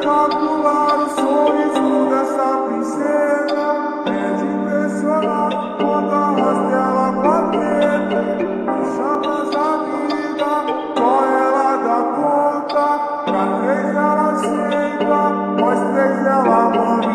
Espetacular o sorriso dessa princesa, é de impressionar quando arrasta ela pra dentro. Chama da vida, só ela dá conta. Pra três ela senta, nós três ela manda.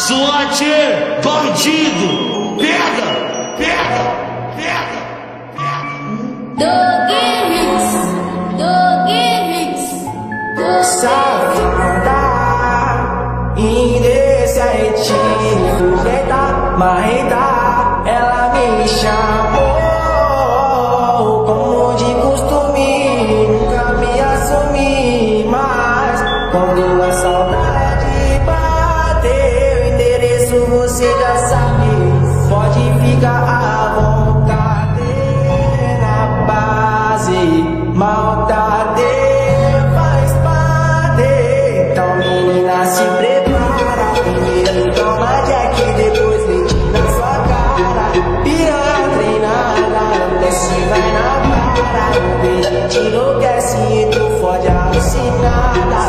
SWAT, bandido, pega, pega, pega, pega. Doug Hicks, Safada, indecente, fogueta, marreta, ela me chamou. Como de costume, nunca me assumi, mas quando a saudade bateu, o endereço você já sabe. Pode ficar à vontade, na base, maldade faz parte. Então menina, se prepara, primeiro toma Jack, depois leite na sua cara. Piranha treinada, não desce, vai na para. O beijo te enlouquece e tu fode alucinada.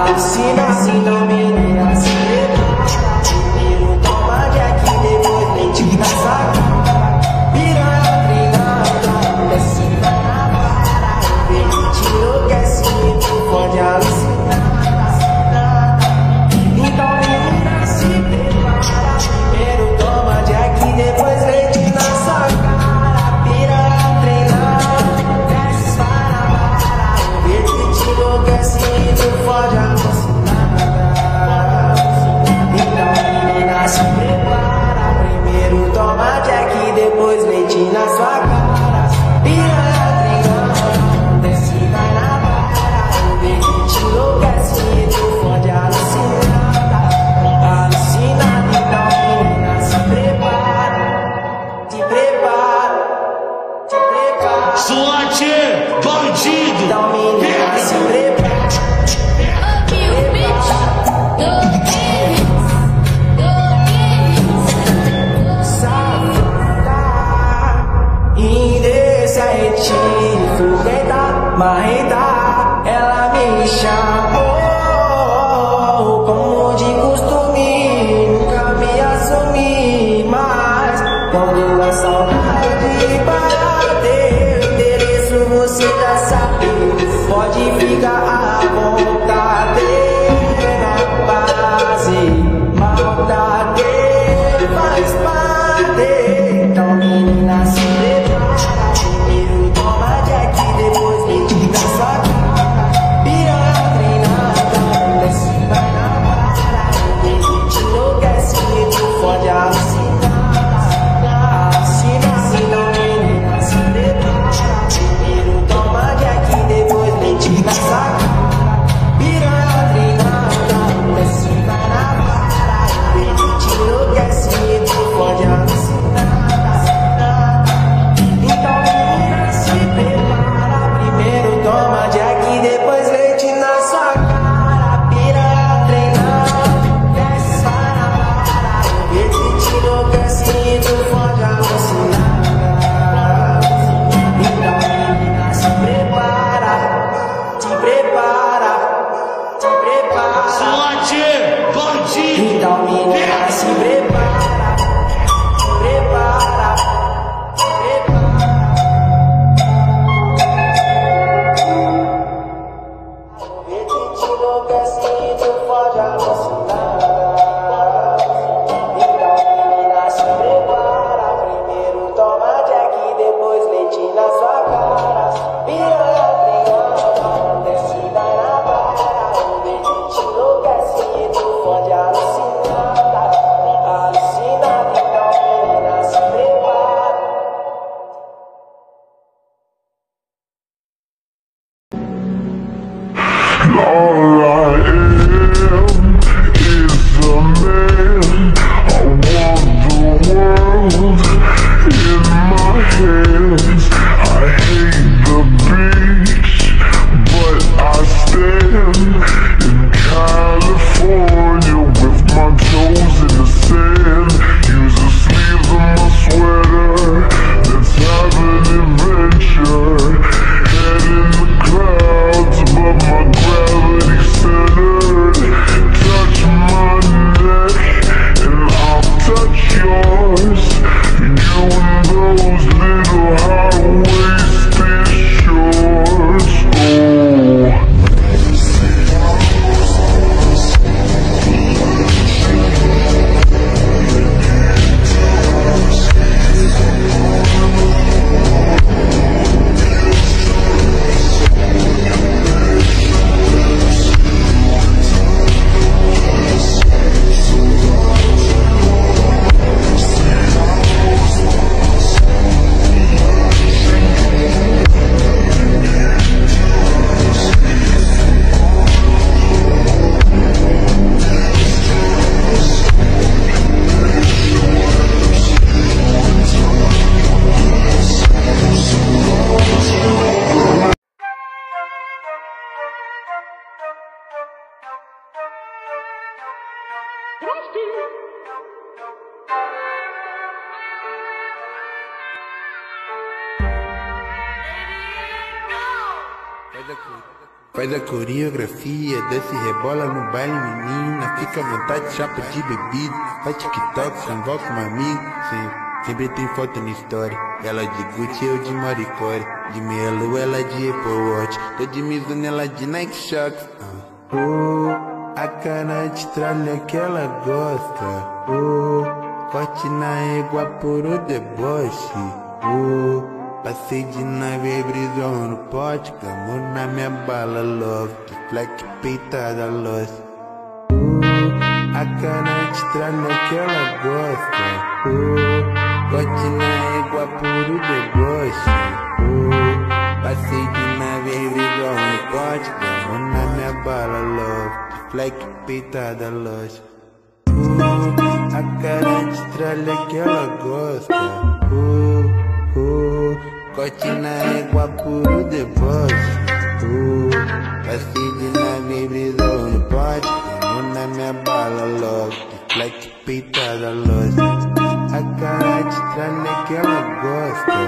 Alucina assim, então menina, se prepara, primeiro toma Jack, depois leite na sua cara. Piranha treinada, não desce, vai na para. O beijo te enlouquece e tu fode alucinada. Então menina, se prepara, primeiro toma Jack, depois leite na sua cara. Piranha treinada, desce para para. O beijo te enlouquece e tu fode alucinada. Então menina, se prepara, primeiro toma Jack, depois leite na sua cara. Piranha treinada, desce vai na para. O beijo te enlouquece e tu fode alucinada. Alucinada, então menina, se prepara, se prepara, se prepara. SWAT, bandido, Então menina, se prepara. Safada, indecente, fogueta, marreta, ela me chamou. Como de costume, nunca me assumi, mas quando a saudade bateu, o endereço você já sabe. Pode ficar à vontade, na base, maldade faz parte. Então menina, se prepara, primeiro toma Jack, depois leite na sua cara. Piranha treinada, desce vai na para. O beijo te enlouquece e tu fode alucinada. Alucina, assim não those little high-waisted shorts. Oh. Faz a coreografia, desce e rebola no baile, menina. Fica à vontade, chapa de bebida. Faz TikTok, convoca um amigo. Sempre tem foto na história. Ela de Gucci, eu de Maricore. De meia lua, ela de Apple Watch. Tô de Mizuno, ela de Nike Shox. A cara de tralha que ela gosta. Corte na égua por o deboche. Passei de nave, brisou no pote. Gamou na minha bala, love. De fleck peitada, loss. A cara de tralha que ela gosta. Corte na égua por o deboche. Passei de nave, brisou no pote. Gamou na minha bala, love. De fleck peitada, loss. A cara de tralha que ela gosta. Corte na égua por o deboche. Passei de nave, brisou no pote. Gamou na minha bala, love. De fleck peitada, loss. A cara de tralha que ela gosta.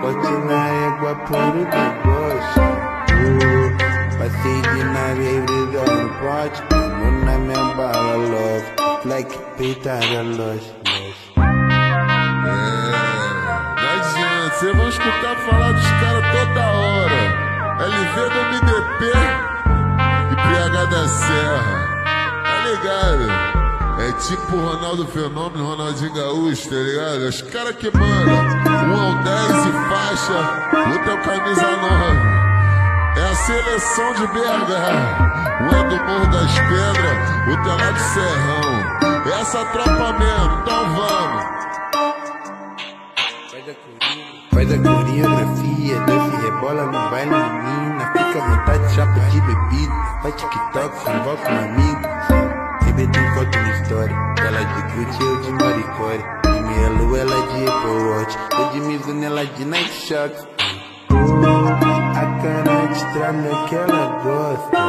Corte na égua por o deboche. Passei de nave, brisou no pote. Gamou na minha bala, love. De fleck peitada, loss. Vocês vão escutar falar dos caras toda hora. LV do MDP e PH da Serra. Tá ligado? É tipo Ronaldo Fenômeno, Ronaldinho Gaúcho, tá ligado? Os caras que mandam. Um é o 10 e faixa, outro é o camisa 9. É a seleção de BH. Um é do Morro das Pedras, outro é lá do Serrão. É essa tropa mesmo, então vamos. Faz a coreografia, desce e rebola no baile, menina. Fica à vontade, chapa de bebida. Faz TikTok, convoca um amigo. Sempre tem foto na história. Ela de Gucci, eu de Maricore. De meia lua, ela de Apple Watch. Tô de Mizuno, ela de Nike Shox. A cara de tralha que ela gosta.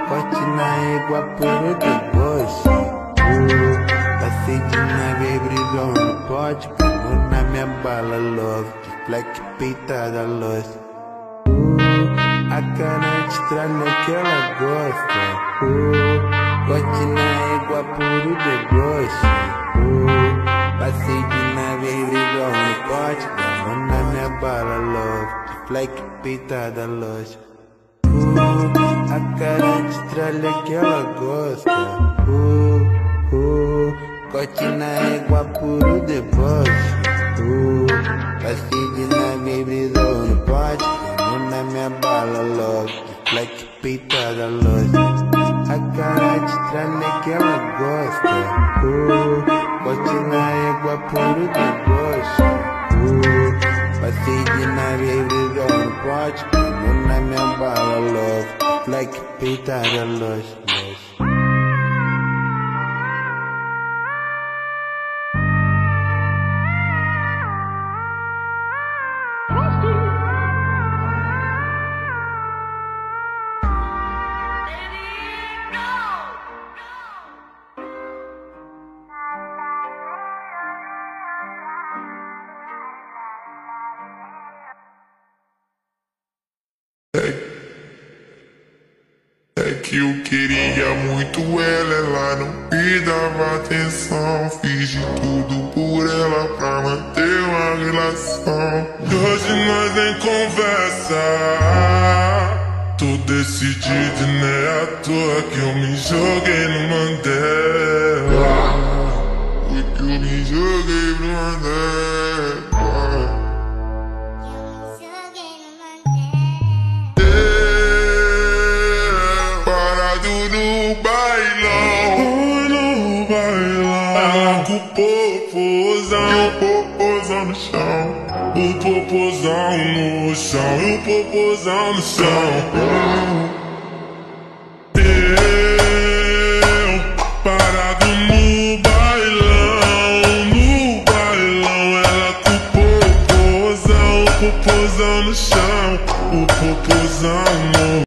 Corte na égua por o deboche. Passei de nave, brisou no pote. Gamou na minha bala, love. De fleck peitada, loss. A cara de tralha que ela gosta. Corte na égua por o deboche. Passei de nave, brisou no pote. Gamou na minha bala, love. De fleck peitada, loss. A cara de tralha que ela gosta. Corte na égua por o deboche. Passei de nave, brisou no pote. Gamou na minha bala, love. De fleck peitada, loss. A cara de tralha que ela gosta. Corte na égua por o deboche. Passei de nave, brisou no pote. Gamou na minha bala, love. De fleck peitada, loss. É que eu queria muito ela não me dava atenção. Fiz de tudo por ela pra coração. E hoje nós nem conversa. Tô decidido, nem à toa que eu me joguei no Mandela. Foi que eu me joguei no Mandela. Parado no bailão, no bailão, com o popozão e o popozão no chão. O popozão no chão e o popozão no chão.